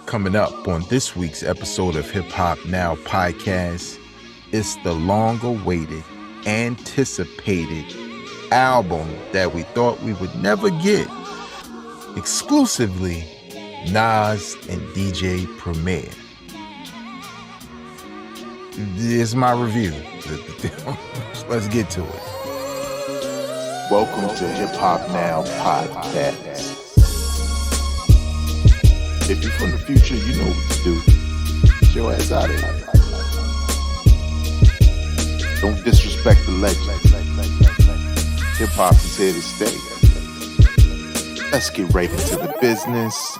Coming up on this week's episode of Hip Hop Now Podcast, it's the long-awaited, anticipated album that we thought we would never get. Exclusively, Nas and DJ Premier. This is my review. Let's get to it. Welcome to Hip Hop Now Podcast. If you're from the future, you know what to do. Get your ass out of here. Don't disrespect the legend. Hip hop is here to stay. Let's get right into the business.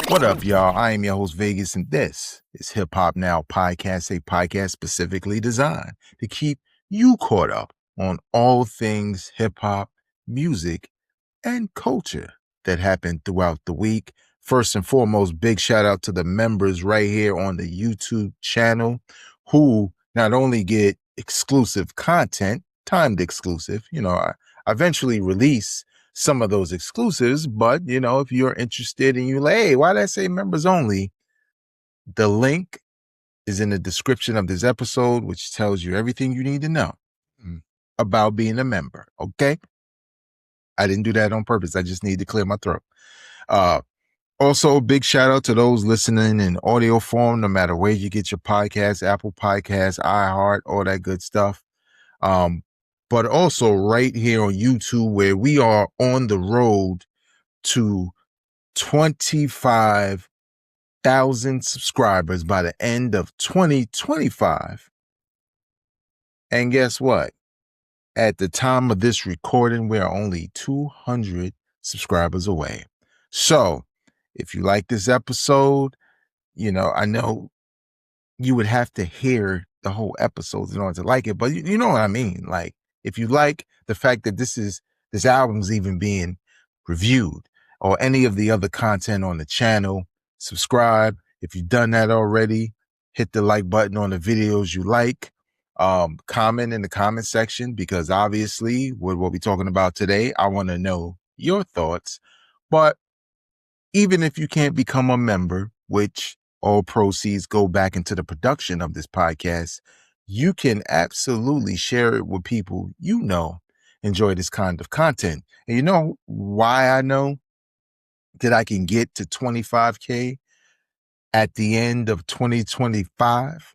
What up, y'all? I am your host, Vegas, and this is Hip Hop Now Podcast, a podcast specifically designed to keep you caught up on all things hip hop, music, and culture that happened throughout the week. First and foremost, big shout out to the members right here on the YouTube channel who not only get exclusive content, timed exclusive, I eventually release some of those exclusives, but if you're interested and you're like, hey, why did I say members only? The link is in the description of this episode, which tells you everything you need to know about being a member. Okay. I didn't do that on purpose. I just need to clear my throat. Also, big shout out to those listening in audio form, no matter where you get your podcasts, Apple Podcasts, iHeart, all that good stuff. But also right here on YouTube, where we are on the road to 25,000 subscribers by the end of 2025. And guess what? At the time of this recording, we are only 200 subscribers away. So if you like this episode, I know you would have to hear the whole episode in order to like it, but you know what I mean? Like, if you like the fact that this album's even being reviewed or any of the other content on the channel, subscribe. If you've done that already, hit the like button on the videos you like. Comment in the comment section, because obviously with what we're talking about today, I want to know your thoughts. But even if you can't become a member, which all proceeds go back into the production of this podcast, you can absolutely share it with people enjoy this kind of content. And you know why I know that I can get to 25K at the end of 2025?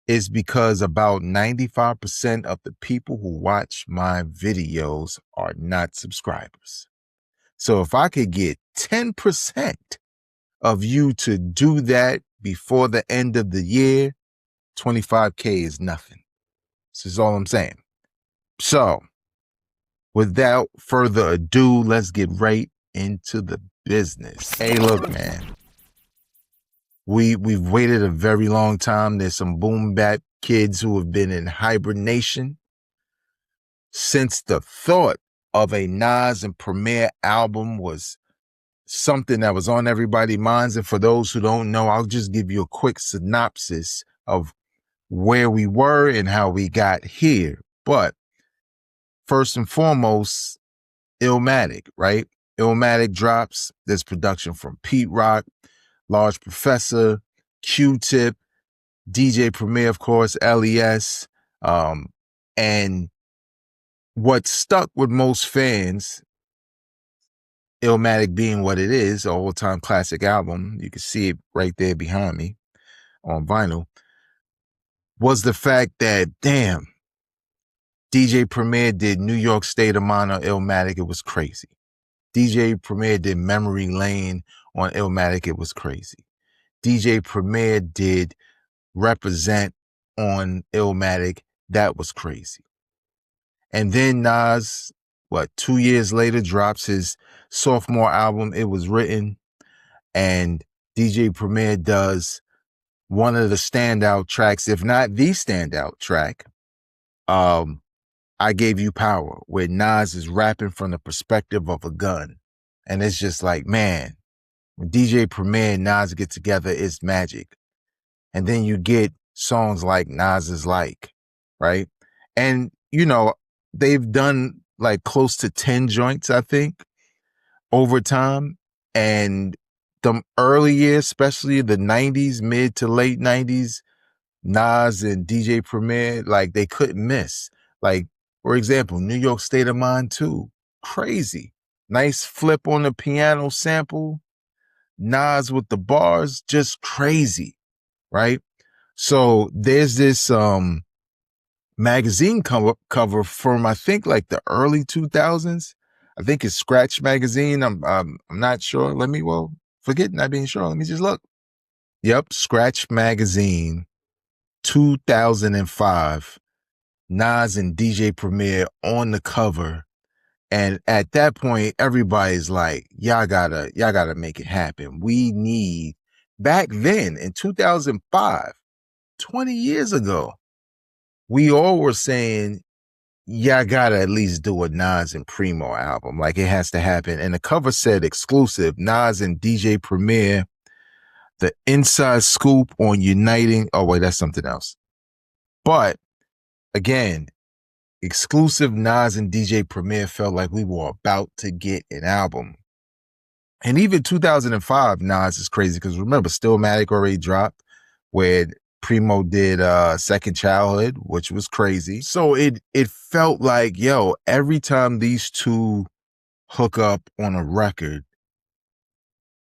Is because about 95% of the people who watch my videos are not subscribers. So if I could get 10% of you to do that before the end of the year, 25K is nothing. This is all I'm saying. So without further ado, let's get right into the business. Hey, look, man. We've waited a very long time. There's some boom bap kids who have been in hibernation since the thought of a Nas and Premier album was something that was on everybody's minds. And for those who don't know, I'll just give you a quick synopsis of where we were and how we got here. But first and foremost, Illmatic, right? Illmatic drops. There's production from Pete Rock, Large Professor, Q-Tip, DJ Premier, of course, LES. And what stuck with most fans, Illmatic being what it is, an all-time classic album, you can see it right there behind me on vinyl, was the fact that, damn, DJ Premier did New York State of Mind on Illmatic. It was crazy. DJ Premier did Memory Lane on Illmatic. It was crazy. DJ Premier did Represent on Illmatic. That was crazy. And then Nas, 2 years later, drops his sophomore album, It Was Written. And DJ Premier does one of the standout tracks, if not the standout track, I Gave You Power, where Nas is rapping from the perspective of a gun. And it's just like, man, when DJ Premier and Nas get together, it's magic. And then you get songs like Nas Is Like, right? And, they've done like close to 10 joints, I think, over time. And the early years, especially the 90s, mid to late 90s, Nas and DJ Premier, like they couldn't miss. Like, for example, New York State of Mind 2, crazy. Nice flip on the piano sample. Nas with the bars, just crazy, right? So there's this magazine cover from, I think, like the early 2000s. I think it's Scratch Magazine. I'm not sure. Forget not being sure. Let me just look. Yep, Scratch Magazine, 2005. Nas and DJ Premier on the cover. And at that point, everybody's like, y'all gotta make it happen. We need, back then in 2005, 20 years ago, we all were saying, y'all gotta at least do a Nas and Primo album. Like, it has to happen. And the cover said exclusive, Nas and DJ Premier, the inside scoop on uniting. Oh, wait, that's something else. But again, exclusive Nas and DJ Premier felt like we were about to get an album. And even 2005, Nas is crazy because remember, Stillmatic already dropped, where Primo did Second Childhood, which was crazy. So it felt like, yo, every time these two hook up on a record,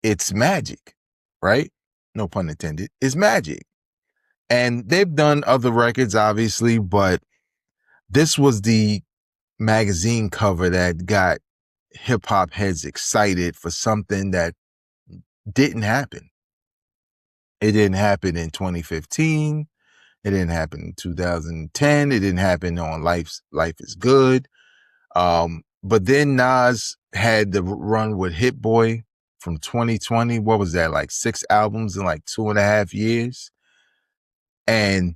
it's magic, right? No pun intended. It's magic. And they've done other records, obviously, but this was the magazine cover that got hip hop heads excited for something that didn't happen. It didn't happen in 2015. It didn't happen in 2010. It didn't happen on Life is Good. But then Nas had the run with Hit Boy from 2020. What was that? Like 6 albums in like 2.5 years. And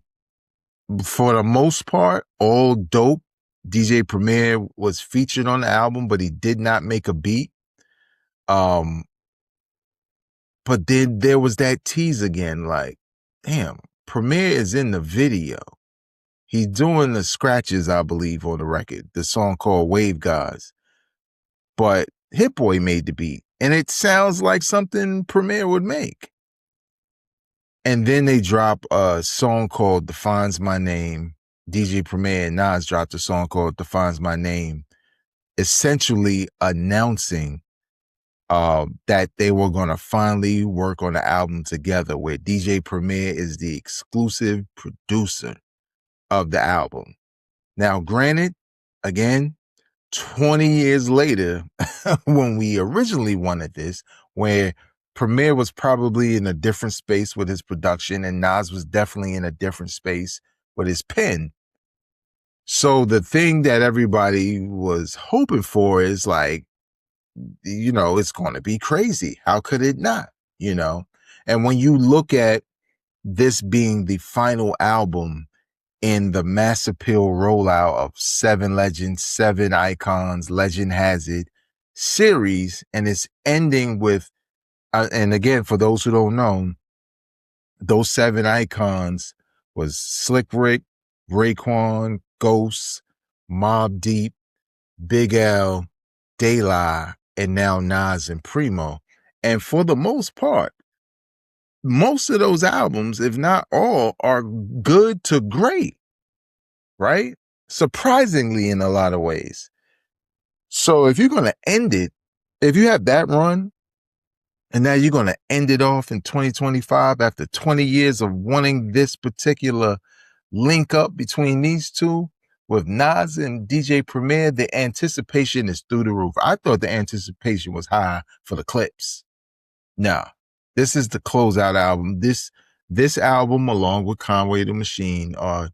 for the most part, all dope. DJ Premier was featured on the album, but he did not make a beat. But then there was that tease again, like, damn, Premier is in the video. He's doing the scratches, I believe, on the record, the song called Wave Guys. But Hit Boy made the beat, and it sounds like something Premier would make. And then they drop a song called Defines My Name. DJ Premier and Nas dropped a song called Defines My Name, essentially announcing that they were going to finally work on the album together, where DJ Premier is the exclusive producer of the album. Now, granted, again, 20 years later, when we originally wanted this, where Premier was probably in a different space with his production and Nas was definitely in a different space with his pen. So the thing that everybody was hoping for is like, you know, it's going to be crazy. How could it not? You know? And when you look at this being the final album in the mass appeal rollout of 7 Legends, 7 Icons, Legend Has It series, and it's ending with, and again, for those who don't know, those 7 Icons was Slick Rick, Raekwon, Ghost, Mobb Deep, Big L, De La, and now Nas and Primo. And for the most part, most of those albums, if not all, are good to great, right? Surprisingly in a lot of ways. So if you're going to end it, if you have that run, and now you're going to end it off in 2025 after 20 years of wanting this particular link up between these two with Nas and DJ Premier, the anticipation is through the roof. I thought the anticipation was high for the clips. No, this is the closeout album. This album, along with Conway the Machine, are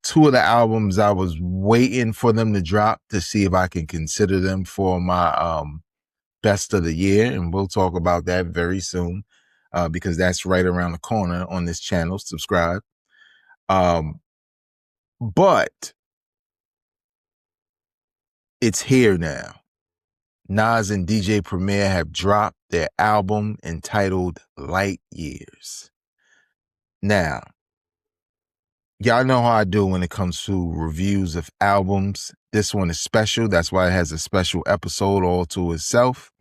2 of the albums I was waiting for them to drop to see if I can consider them for my best of the year. And we'll talk about that very soon because that's right around the corner on this channel. Subscribe. But it's here now. Nas and DJ Premier have dropped their album entitled Light Years. Now, y'all know how I do when it comes to reviews of albums. This one is special. That's why it has a special episode all to itself.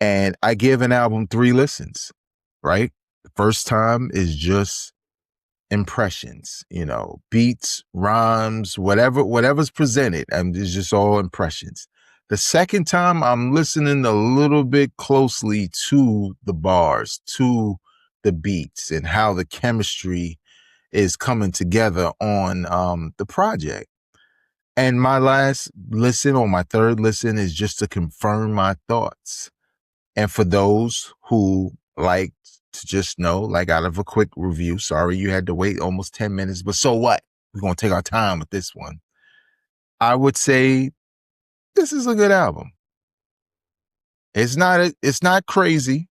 And I give an album 3 listens, right? The first time is just impressions, beats, rhymes, whatever's presented. It's just all impressions. The second time I'm listening a little bit closely to the bars, to the beats, and how the chemistry is coming together on the project. And my last listen, or my third listen, is just to confirm my thoughts. And for those who like to just know, like out of a quick review, sorry you had to wait almost 10 minutes, but so what? We're going to take our time with this one. I would say this is a good album. It's not crazy.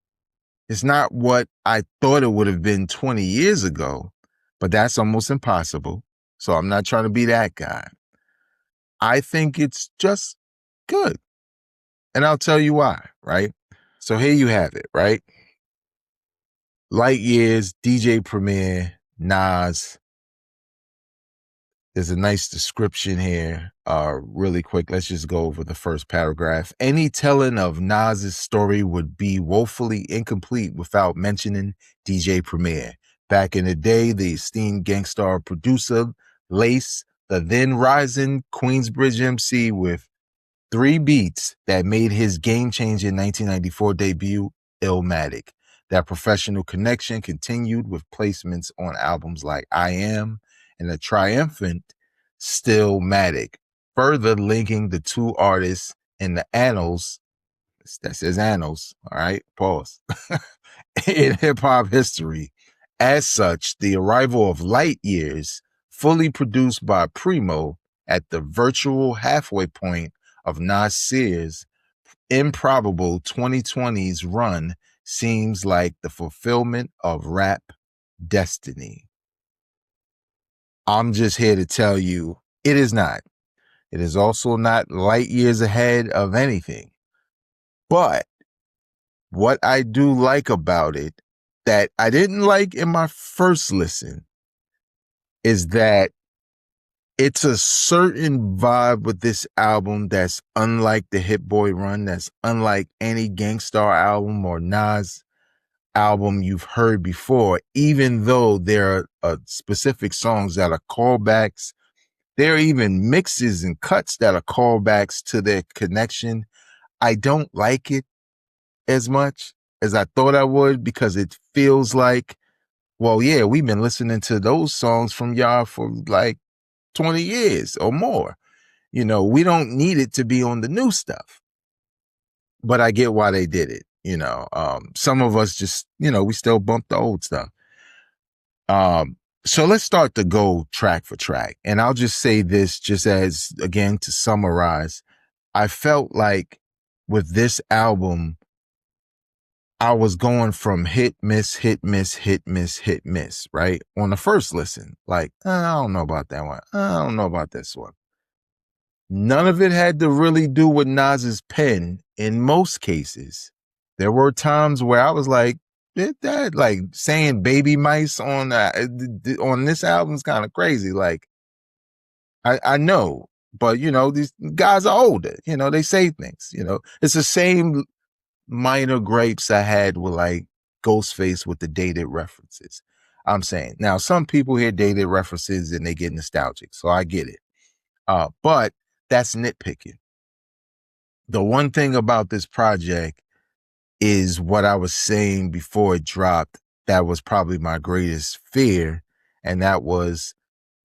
It's not what I thought it would have been 20 years ago, but that's almost impossible. So I'm not trying to be that guy. I think it's just good. And I'll tell you why, right? So here you have it, right? Light Years, DJ Premier, Nas. There's a nice description here. Really quick, let's just go over the first paragraph. Any telling of Nas's story would be woefully incomplete without mentioning DJ Premier. Back in the day, the esteemed Gangstar producer laced the then rising Queensbridge MC with 3 beats that made his game-changing 1994 debut, Illmatic. That professional connection continued with placements on albums like I Am and the triumphant Stillmatic, further linking the two artists in the annals, that says annals, all right, pause, in hip-hop history. As such, the arrival of Light Years, fully produced by Primo at the virtual halfway point of Nasir's improbable 2020s run, seems like the fulfillment of rap destiny. I'm just here to tell you, it is not. It is also not light years ahead of anything. But what I do like about it, that I didn't like in my first listen, is that it's a certain vibe with this album that's unlike the Hit Boy run, that's unlike any Gangstar album or Nas album you've heard before, even though there are specific songs that are callbacks. There are even mixes and cuts that are callbacks to their connection. I don't like it as much as I thought I would, because it feels like, well, yeah, we've been listening to those songs from y'all for like 20 years or more. We don't need it to be on the new stuff. But I get why they did it. Some of us just, we still bump the old stuff. So let's start to go track for track. And I'll just say this, just as, again, to summarize, I felt like with this album, I was going from hit, miss, hit, miss, hit, miss, hit, miss, right? On the first listen, like, I don't know about that one. I don't know about this one. None of it had to really do with Nas's pen in most cases. There were times where I was like, that like saying baby mice on this album is kind of crazy. Like, I know, but these guys are older. They say things. It's the same minor gripes I had with like Ghostface with the dated references. I'm saying now some people hear dated references and they get nostalgic, so I get it. But that's nitpicking. The one thing about this project is what I was saying before it dropped. That was probably my greatest fear. And that was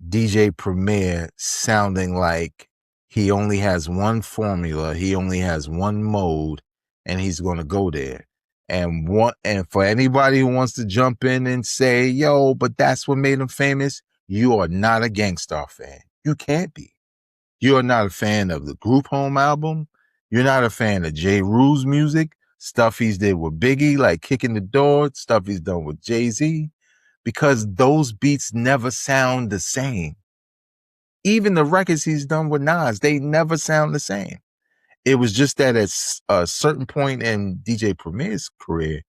DJ Premier sounding like he only has one formula. He only has one mode, and he's going to go there. And for anybody who wants to jump in and say, yo, but that's what made him famous, you are not a Gangstar fan. You can't be. You're not a fan of the Group Home album. You're not a fan of J. Rule's music, stuff he's did with Biggie, like Kicking the Door, stuff he's done with Jay-Z, because those beats never sound the same. Even the records he's done with Nas, they never sound the same. It was just that at a certain point in DJ Premier's career,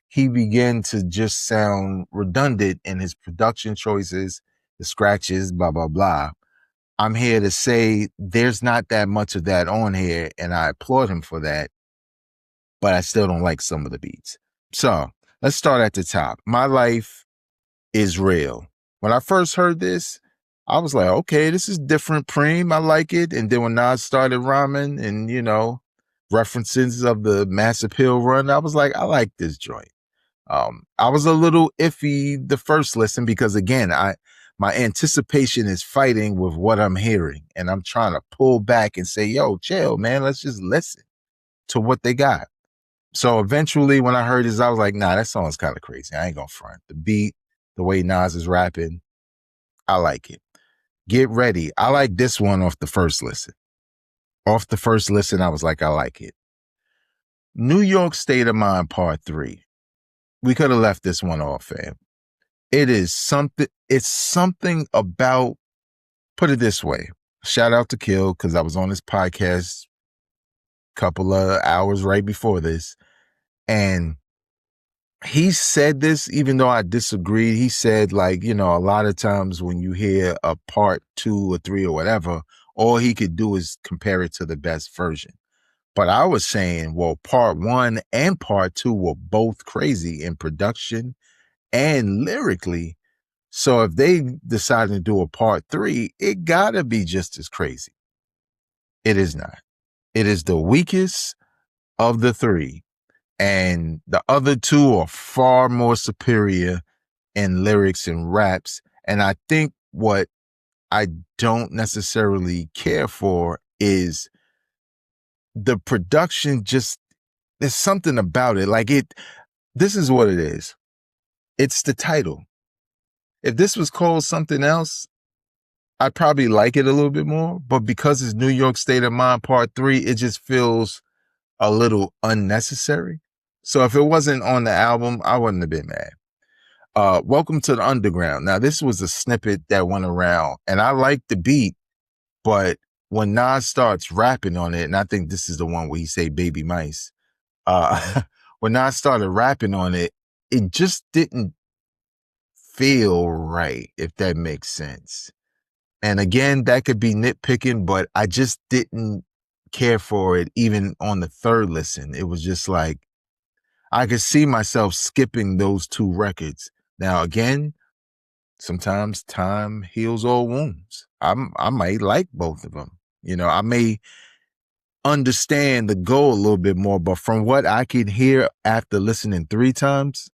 he began to just sound redundant in his production choices, the scratches, blah, blah, blah. I'm here to say there's not that much of that on here, and I applaud him for that. but I still don't like some of the beats. So let's start at the top. My Life Is Real. When I first heard this, I was like, okay, this is different, Preem. I like it. And then when Nas started rhyming and, references of the Mass Appeal run, I was like, I like this joint. I was a little iffy the first listen because, again, my anticipation is fighting with what I'm hearing. And I'm trying to pull back and say, yo, chill, man. Let's just listen to what they got. So eventually when I heard this, I was like, nah, that song's kind of crazy. I ain't gonna front. The beat, the way Nas is rapping, I like it. Get Ready. I like this one off the first listen. Off the first listen, I was like, I like it. New York State of Mind Part 3. We could have left this one off, fam. It's something about, put it this way. Shout out to Kill, because I was on his podcast a couple of hours right before this. And he said this, even though I disagreed. He said, like, a lot of times when you hear a part 2 or 3 or whatever, all he could do is compare it to the best version. But I was saying, well, part 1 and part 2 were both crazy in production and lyrically. So if they decide to do a part 3, it gotta be just as crazy. It is not. It is the weakest of the 3. And the other 2 are far more superior in lyrics and raps. And I think what I don't necessarily care for is the production. Just, there's something about it. Like this is what it is. It's the title. If this was called something else, I'd probably like it a little bit more. But because it's New York State of Mind Part 3, it just feels a little unnecessary. So if it wasn't on the album, I wouldn't have been mad. Welcome to the Underground. Now, this was a snippet that went around, and I like the beat, but when Nas starts rapping on it, and I think this is the one where he say baby mice, when Nas started rapping on it, it just didn't feel right, if that makes sense. And again, that could be nitpicking, but I just didn't care for it even on the third listen. It was just like, I could see myself skipping those 2 records. Now, again, sometimes time heals all wounds. I might like both of them. I may understand the goal a little bit more, but from what I could hear after listening 3 times,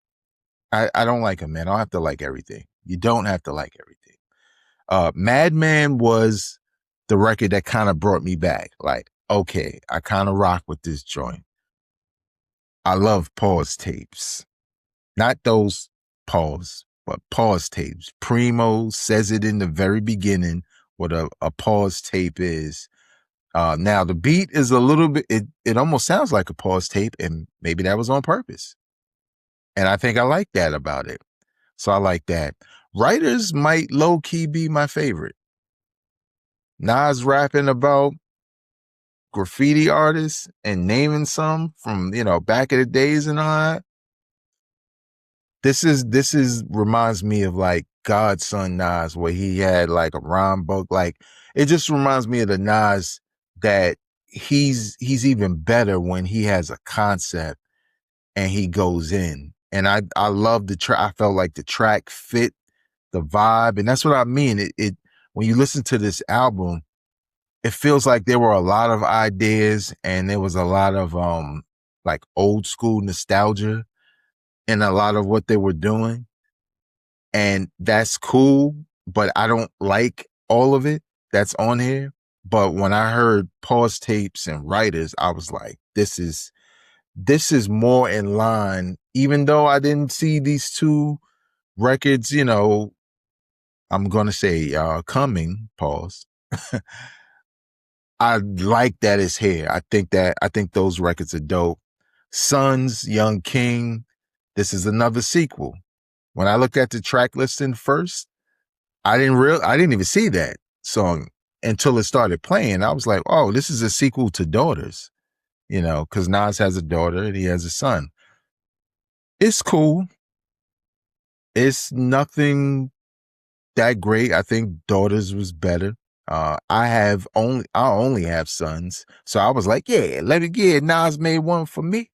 I don't like them, man. I don't have to like everything. You don't have to like everything. Madman was the record that kind of brought me back. Like, okay, I kind of rock with this joint. I love pause tapes. Not those pause, but pause tapes. Primo says it in the very beginning what a pause tape is. Now, the beat is a little bit, it almost sounds like a pause tape, and maybe that was on purpose. And I think I like that about it. So I like that. Writers might low-key be my favorite. Nas rapping about graffiti artists and naming some from, back in the days and all that. This is reminds me of like Godson Nas, where he had like a rhyme book. Like, it just reminds me of the Nas that he's even better when he has a concept and he goes in. And I love the track. I felt like the track fit the vibe, and that's what I mean. It when you listen to this album, it feels like there were a lot of ideas and there was a lot of like old school nostalgia in a lot of what they were doing. And that's cool, but I don't like all of it that's on here. But when I heard pause tapes and writers, I was like, this is more in line, even though I didn't see these 2 records, I'm going to say coming, pause. I like that it's here. I think those records are dope. Sons, Young King, this is another sequel. When I looked at the track listing first, I didn't even see that song until it started playing. I was like, oh, this is a sequel to Daughters, because Nas has a daughter and he has a son. It's cool. It's nothing that great. I think Daughters was better. I only have sons. So I was like, yeah, Nas made one for me.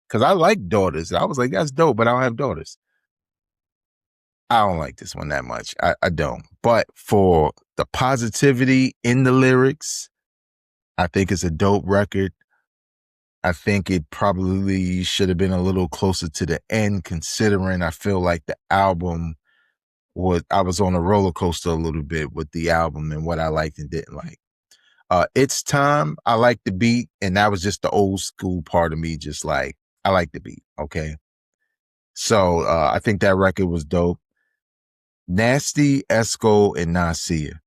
Because I like Daughters. I was like, that's dope, but I don't have daughters. I don't like this one that much. I don't. But for the positivity in the lyrics, I think it's a dope record. I think it probably should have been a little closer to the end, considering I feel like the album I was on a roller coaster a little bit with the album and what I liked and didn't like. It's Time, I like the beat, and that was just the old school part of me, just like, I like the beat, okay? So I think that record was dope. Nasty, Esco, and Nasir.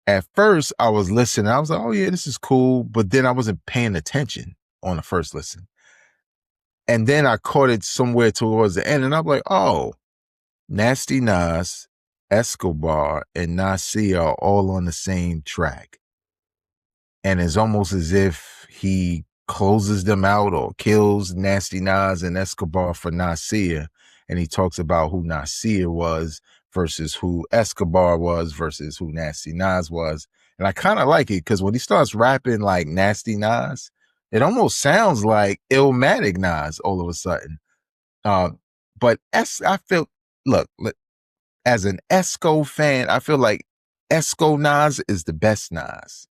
At first, I was listening. I was like, oh, yeah, this is cool. But then I wasn't paying attention on the first listen. And then I caught it somewhere towards the end. And I'm like, oh, Nasty Nas, Escobar, and Nasir are all on the same track. And it's almost as if he closes them out or kills Nasty Nas and Escobar for Nasir. And he talks about who Nasir was versus who Escobar was versus who Nasty Nas was. And I kind of like it because when he starts rapping like Nasty Nas, it almost sounds like Illmatic Nas all of a sudden. But I feel, look, as an Esco fan, I feel like Esco Nas is the best Nas.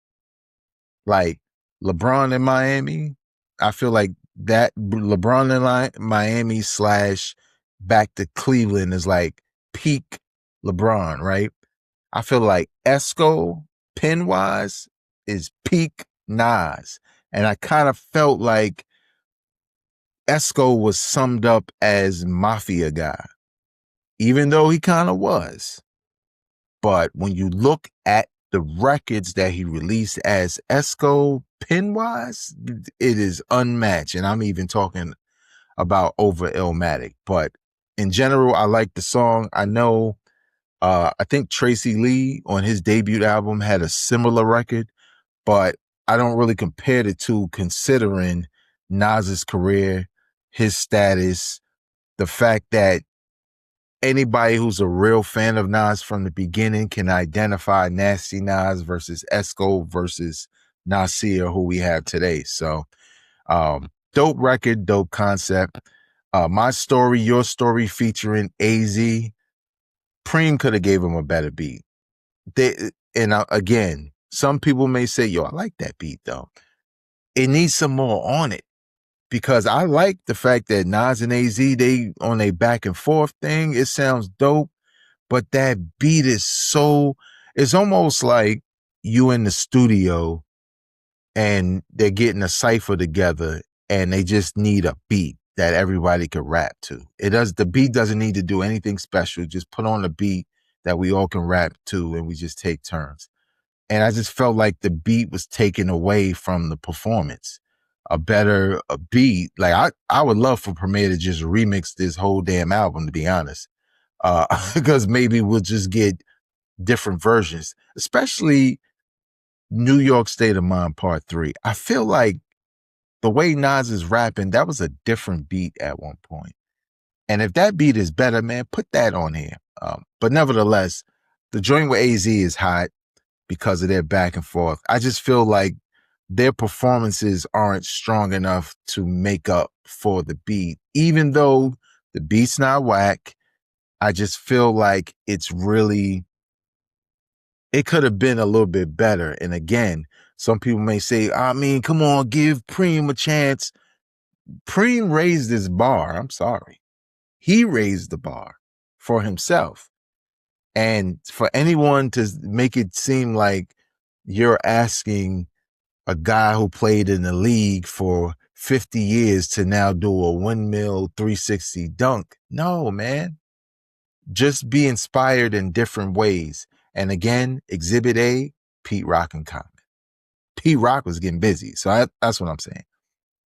Like LeBron in Miami, I feel like that LeBron in Miami / back to Cleveland is like peak LeBron, right? I feel like Esco, pen-wise, is peak Nas. And I kind of felt like Esco was summed up as mafia guy, even though he kind of was. But when you look at the records that he released as Esco pen-wise, it is unmatched. And I'm even talking about over Illmatic. But in general, I like the song. I know, I think Tracy Lee on his debut album had a similar record, but I don't really compare the two considering Nas's career, his status, the fact that anybody who's a real fan of Nas from the beginning can identify Nasty Nas versus Esco versus Nasir, who we have today. So, dope record, dope concept. My Story, Your Story featuring AZ. Preem could have gave him a better beat. Again, some people may say, yo, I like that beat though. It needs some more on it. Because I like the fact that Nas and AZ, they on a back and forth thing. It sounds dope, but that beat is it's almost like you in the studio and they're getting a cypher together and they just need a beat that everybody could rap to. The beat doesn't need to do anything special. Just put on a beat that we all can rap to and we just take turns. And I just felt like the beat was taken away from the performance. A beat. Like I would love for Premier to just remix this whole damn album, to be honest. Because maybe we'll just get different versions, especially New York State of Mind Part 3. I feel like the way Nas is rapping, that was a different beat at one point. And if that beat is better, man, put that on here. But nevertheless, the joint with AZ is hot because of their back and forth. I just feel like their performances aren't strong enough to make up for the beat. Even though the beat's not whack, I just feel like it could have been a little bit better. And again, some people may say, I mean, come on, give Preem a chance. Preem raised his bar. I'm sorry. He raised the bar for himself. And for anyone to make it seem like you're asking a guy who played in the league for 50 years to now do a windmill 360 dunk. No, man. Just be inspired in different ways. And again, Exhibit A, Pete Rock and Common. Pete Rock was getting busy. So that's what I'm saying.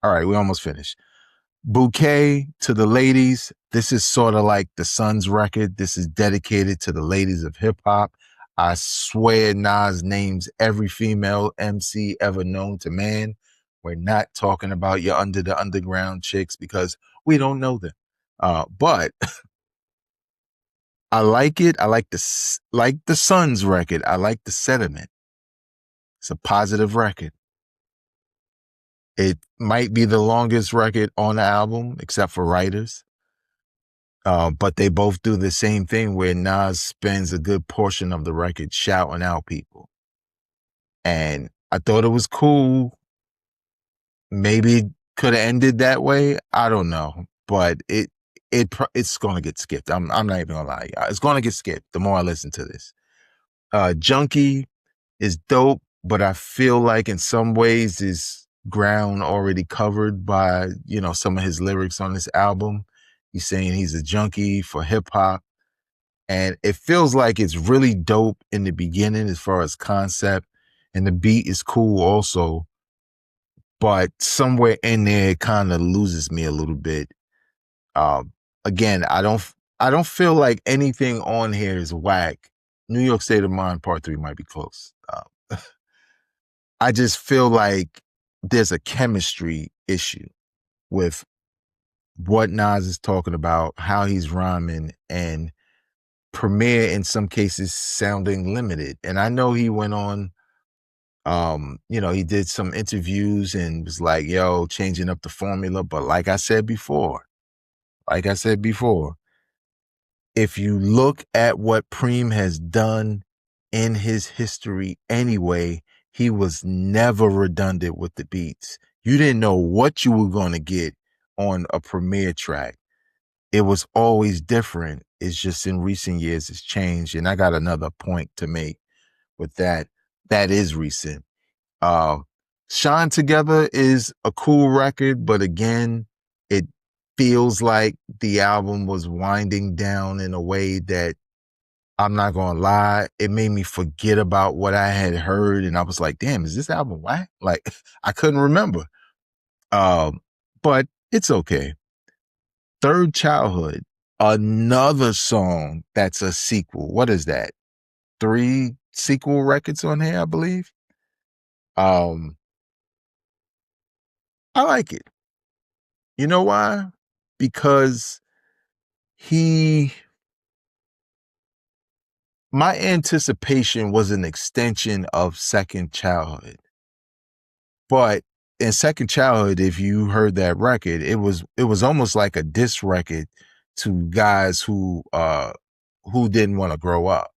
All right, we almost finished. Bouquet to the ladies. This is sort of like the Sun's record. This is dedicated to the ladies of hip hop. I swear Nas names every female MC ever known to man. We're not talking about your under the underground chicks because we don't know them. But I like it. I like the Sun's record. I like the sentiment. It's a positive record. It might be the longest record on the album, except for Writers. But they both do the same thing where Nas spends a good portion of the record shouting out people. And I thought it was cool. Maybe it could have ended that way. I don't know. But it's going to get skipped. I'm not even going to lie. It's going to get skipped the more I listen to this. Junkie is dope, but I feel like in some ways is ground already covered by, some of his lyrics on this album. He's saying he's a junkie for hip hop. And it feels like it's really dope in the beginning as far as concept. And the beat is cool also. But somewhere in there, it kind of loses me a little bit. Again, I don't feel like anything on here is whack. New York State of Mind Part 3 might be close. I just feel like there's a chemistry issue with what Nas is talking about, how he's rhyming, and Premier in some cases sounding limited. And I know he went on, he did some interviews and was like, yo, changing up the formula. But like I said before, if you look at what Preem has done in his history anyway, he was never redundant with the beats. You didn't know what you were going to get on a Premier track. It was always different. It's just in recent years it's changed. And I got another point to make with that. That is recent. Shine Together is a cool record, but again, it feels like the album was winding down in a way that, I'm not gonna lie, it made me forget about what I had heard, and I was like, damn, is this album whack? Like, I couldn't remember. But it's okay. Third Childhood, another song that's a sequel. What is that? 3 sequel records on here, I believe. I like it. You know why? Because my anticipation was an extension of Second Childhood. But in Second Childhood, if you heard that record, it was almost like a diss record to guys who didn't want to grow up.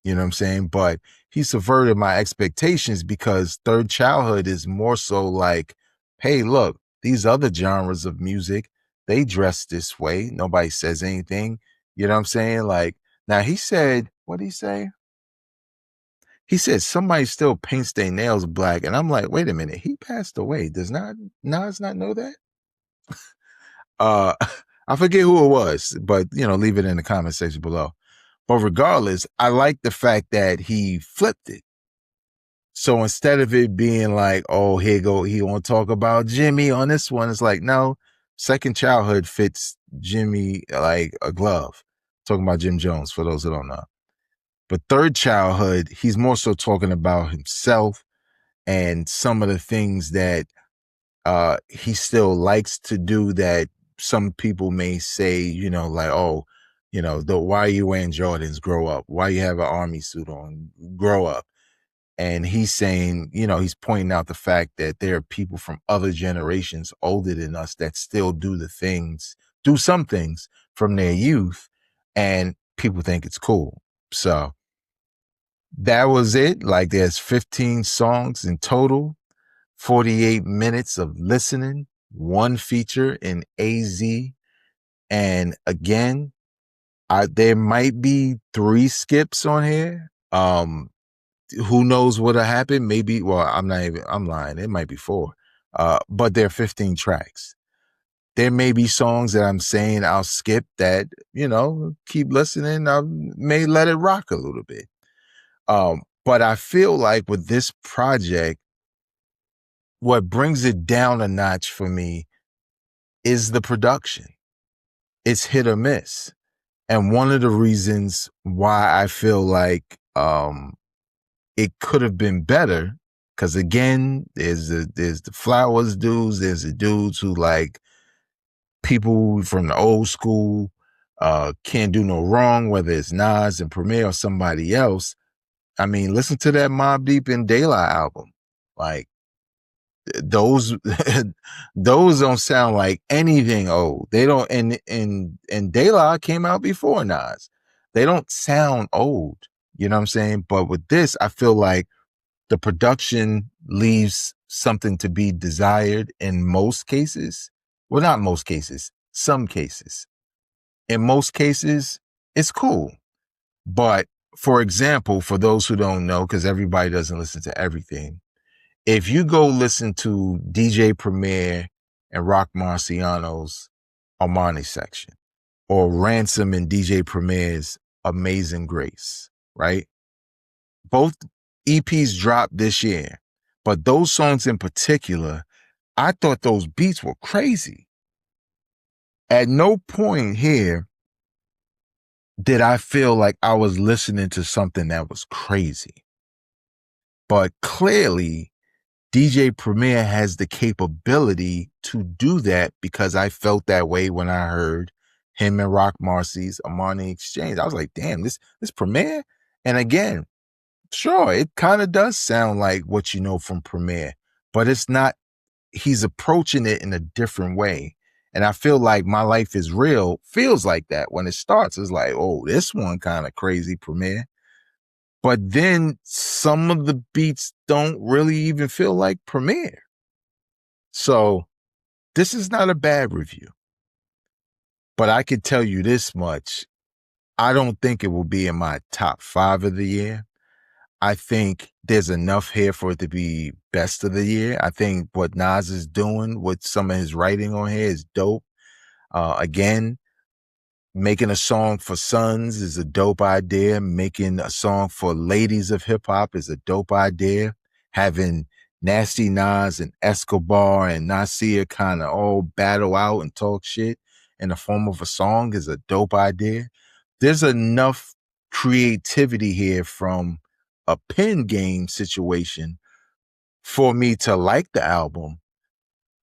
You know what I'm saying? But he subverted my expectations because Third Childhood is more so like, hey, look, these other genres of music, they dress this way. Nobody says anything. You know what I'm saying? Like, now he said, what did he say? He said somebody still paints their nails black. And I'm like, wait a minute, he passed away. Does Nas not know that? I forget who it was, but leave it in the comment section below. But regardless, I like the fact that he flipped it. So instead of it being like, oh, he won't talk about Jimmy on this one, it's like, no, Second Childhood fits Jimmy like a glove. Talking about Jim Jones, for those who don't know. But Third Childhood, he's more so talking about himself and some of the things that he still likes to do that some people may say, like, oh, why are you wearing Jordans? Grow up. Why you have an army suit on? Grow up. And he's saying, he's pointing out the fact that there are people from other generations older than us that still do some things from their youth, and people think it's cool. So that was it. Like, there's 15 songs in total, 48 minutes of listening, 1 feature in AZ. And again, there might be 3 skips on here. Who knows what'll happen? Maybe, well, I'm lying. It might be 4. But there are 15 tracks. There may be songs that I'm saying I'll skip that, keep listening. I may let it rock a little bit. But I feel like with this project, what brings it down a notch for me is the production. It's hit or miss. And one of the reasons why I feel like it could have been better, because again, there's the Flowers dudes, there's the dudes who like people from the old school, can't do no wrong, whether it's Nas and Premier or somebody else. I mean, listen to that Mobb Deep and Daylight album. Like, those those don't sound like anything old. They don't. And De La came out before Nas. They don't sound old. You know what I'm saying? But with this, I feel like the production leaves something to be desired in most cases. Well, not most cases, some cases. In most cases, it's cool. But for example, for those who don't know, because everybody doesn't listen to everything, if you go listen to DJ Premier and Rock Marciano's Armani section, or Ransom and DJ Premier's Amazing Grace, right? Both EPs dropped this year, but those songs in particular, I thought those beats were crazy. At no point here did I feel like I was listening to something that was crazy. But clearly, DJ Premier has the capability to do that, because I felt that way when I heard him and Rock Marcy's Armani Exchange. I was like, damn, this Premier? And again, sure, it kind of does sound like what you know from Premier, but it's not. He's approaching it in a different way. And I feel like My Life Is Real feels like that. When it starts, it's like, oh, this one kind of crazy, Premier. But then some of the beats don't really even feel like Premier. So this is not a bad review. But I could tell you this much. I don't think it will be in my top 5 of the year. I think there's enough here for it to be best of the year. I think what Nas is doing with some of his writing on here is dope. Again, making a song for sons is a dope idea. Making a song for ladies of hip hop is a dope idea. Having Nasty Nas and Escobar and Nasir kind of all battle out and talk shit in the form of a song is a dope idea. There's enough creativity here from a pen game situation for me to like the album.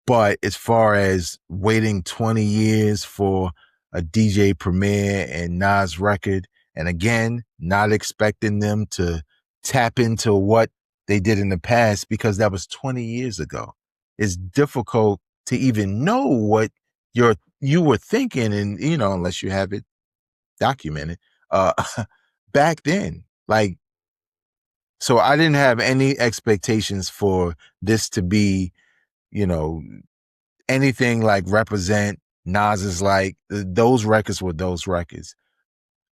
But as far as waiting 20 years for a DJ Premier and Nas record, and again, not expecting them to tap into what they did in the past, because that was 20 years ago. It's difficult to even know what you were thinking, and unless you have it documented back then. Like, so I didn't have any expectations for this to be, anything like Represent, Nas's like, those records were those records.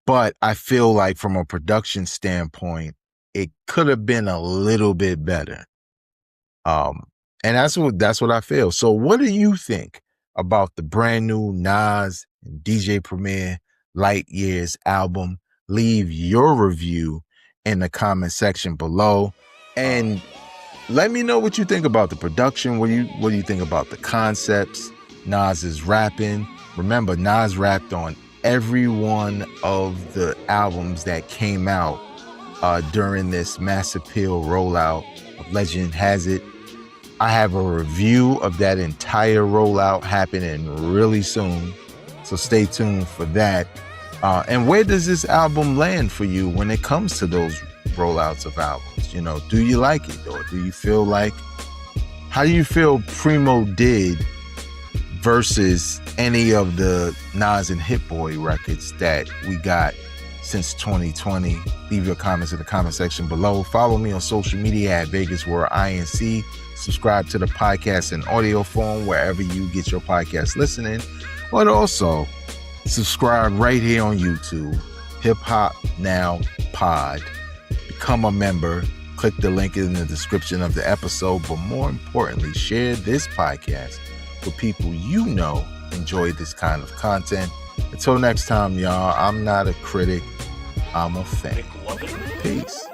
But I feel like from a production standpoint, it could have been a little bit better. And that's what I feel. So what do you think about the brand new Nas and DJ Premier Light Years album? Leave your review in the comment section below, and let me know what you think about the production. What do you think about the concepts? Nas is rapping. Remember, Nas rapped on every one of the albums that came out during this Mass Appeal rollout of Legend Has It. I have a review of that entire rollout happening really soon, so stay tuned for that. And where does this album land for you when it comes to those rollouts of albums? Do you like it, or do you feel like, how do you feel Primo did versus any of the Nas and Hit Boy records that we got since 2020? Leave your comments in the comment section below. Follow me on social media at Vegas World INC. Subscribe to the podcast in audio form wherever you get your podcast listening. But also, subscribe right here on YouTube, Hip Hop Now Pod. Become a member. Click the link in the description of the episode. But more importantly, share this podcast with people enjoy this kind of content. Until next time, y'all, I'm not a critic, I'm a fan. Peace.